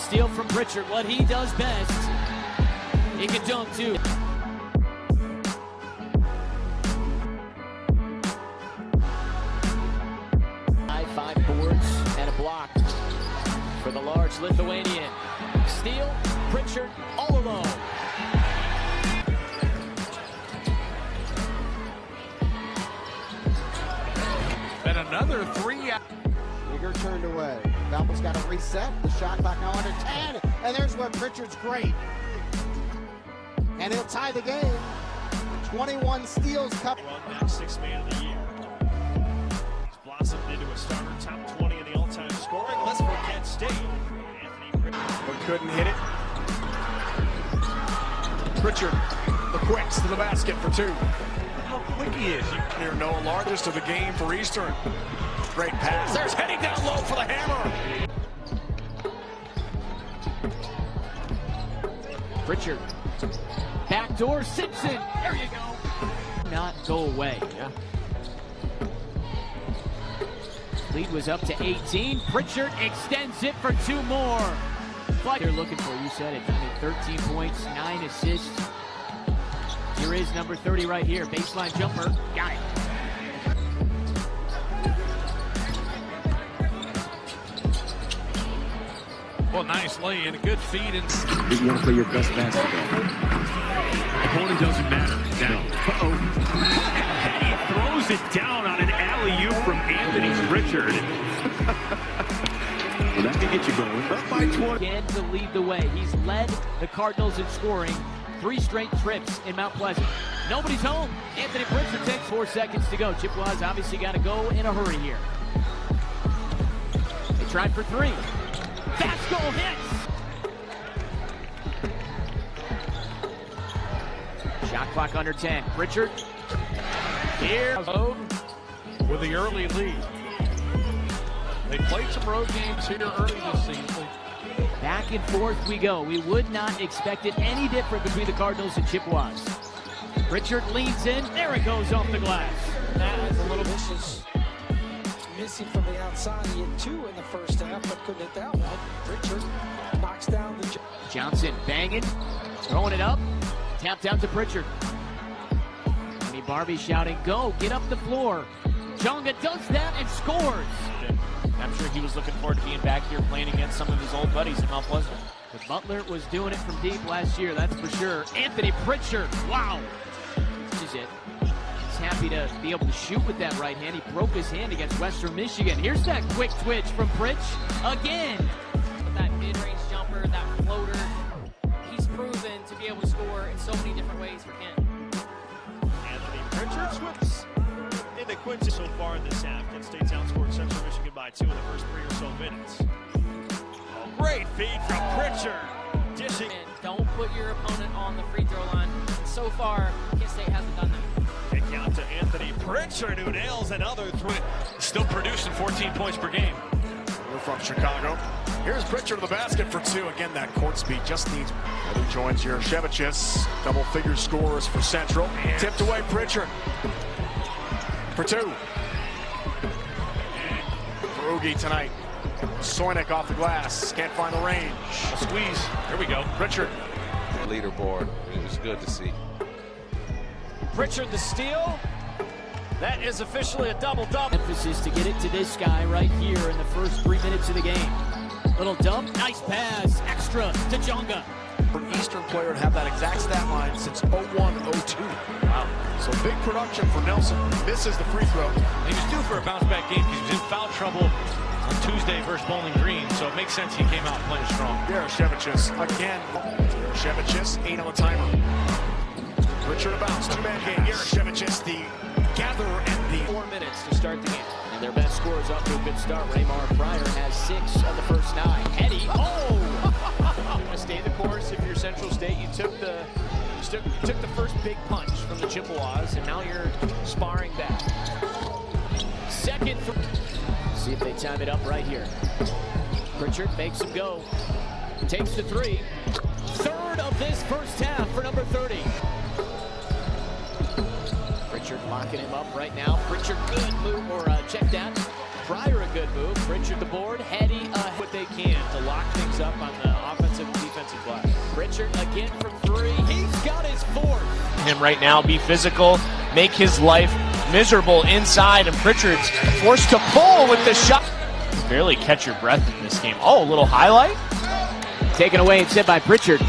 steal from Pritchard. What he does best. He can dunk too. 5 boards and a block for the large Lithuanian. Steal, Pritchard all alone. And another 3. Bigger turned away. Falcons got to reset. The shot clock now under 10. And there's where Pritchard's great. And he'll tie the game. 21 steals. Sixth man of the year. He's blossomed into a starter, top 20 in the all-time scoring list for Kent State. But couldn't hit it. Pritchard, the quicks to the basket for 2. How quick he is. Near Noah, largest of the game for Eastern. Great pass. There's heading down low for the hammer. Pritchard. Backdoor Simpson. There you go. Not go away. Yeah. Lead was up to 18. Pritchard extends it for 2 more. But they're looking for, you said it. I mean, 13 points, 9 assists. Here is number 30 right here. Baseline jumper. Got it. Well, nice lay and a good feed. You want to play your best basketball. Opponent doesn't matter. Now, he throws it down on an alley-oop from Anthony Pritchard. Well, that can get you going. Up by 20. Again to lead the way. He's led the Cardinals in scoring 3 straight trips in Mount Pleasant. Nobody's home. Anthony Pritchard takes 4 seconds to go. Chippewa's obviously got to go in a hurry here. They tried for 3. Fast goal hits. Shot clock under 10. Pritchard. Here. With the early lead. They played some road games here early this season. Back and forth we go. We would not expect it any different between the Cardinals and Chippewas. Pritchard leads in. There it goes off the glass. That is a little vicious. Missing from the outside. He had 2 in the first half, but couldn't hit that one. Pritchard knocks down the... Johnson banging, throwing it up. Tapped out to Pritchard. Tony Barbie shouting, go, get up the floor. Jonga does that and scores. I'm sure he was looking forward to being back here playing against some of his old buddies in Mount Pleasant. But Butler was doing it from deep last year, that's for sure. Anthony Pritchard, wow. This is it. He's happy to be able to shoot with that right hand. He broke his hand against Western Michigan. Here's that quick twitch from Pritch again. That mid-range jumper, that floater, he's proven to be able to score in so many different ways for Kent. Anthony Pritchard swips into Quincy so far in this half. Kent State's outscored Central Michigan by 2 in the first 3 or so minutes. Oh, great feed from Pritchard. Dishing. And don't put your opponent on the free throw line. So far, Kent State hasn't done that. Kick out to Anthony Pritchard, who nails another 3. Still producing 14 points per game. We're from Chicago. Here's Pritchard to the basket for 2. Again, that court speed just needs. He joins Yershevicius. Double-figure scores for Central. Tipped away Pritchard for 2. For Oogie tonight. Soynick off the glass. Can't find the range. A squeeze. Here we go. Pritchard. Leaderboard. It was good to see. Pritchard the steal. That is officially a double-double. Emphasis to get it to this guy right here in the first 3 minutes of the game. Little dump, nice pass, extra to Jonga. For an Eastern player to have that exact stat line since 01-02. Wow. So big production for Nelson. Misses the free throw. He was due for a bounce-back game because he was in foul trouble on Tuesday versus Bowling Green, so it makes sense he came out playing strong. Yershevicius again. Yershevicius 8 on the timer. Pritchard a bounce, 2-man game. Yershevicius the gatherer and the 4 minutes to start the game. And their best score is up to a good start. Raymar Pryor has 6 of the first 9. Eddie, stay the course. If you're Central State, you took the first big punch from the Chippewas, and now you're sparring back. Second, see if they time it up right here. Pritchard makes him go. Takes the 3. Third of this first half for number 30. Pritchard locking him up right now. Pritchard, good move, or check that. Pryor a good move. Pritchard the board. Heady What they can to lock things up on the offensive and defensive glass. Pritchard again from three. He's got his fourth. Him right now, be physical, make his life miserable inside, and Pritchard's forced to pull with the shot. Barely catch your breath in this game. Oh, a little highlight. Taken away instead by Pritchard.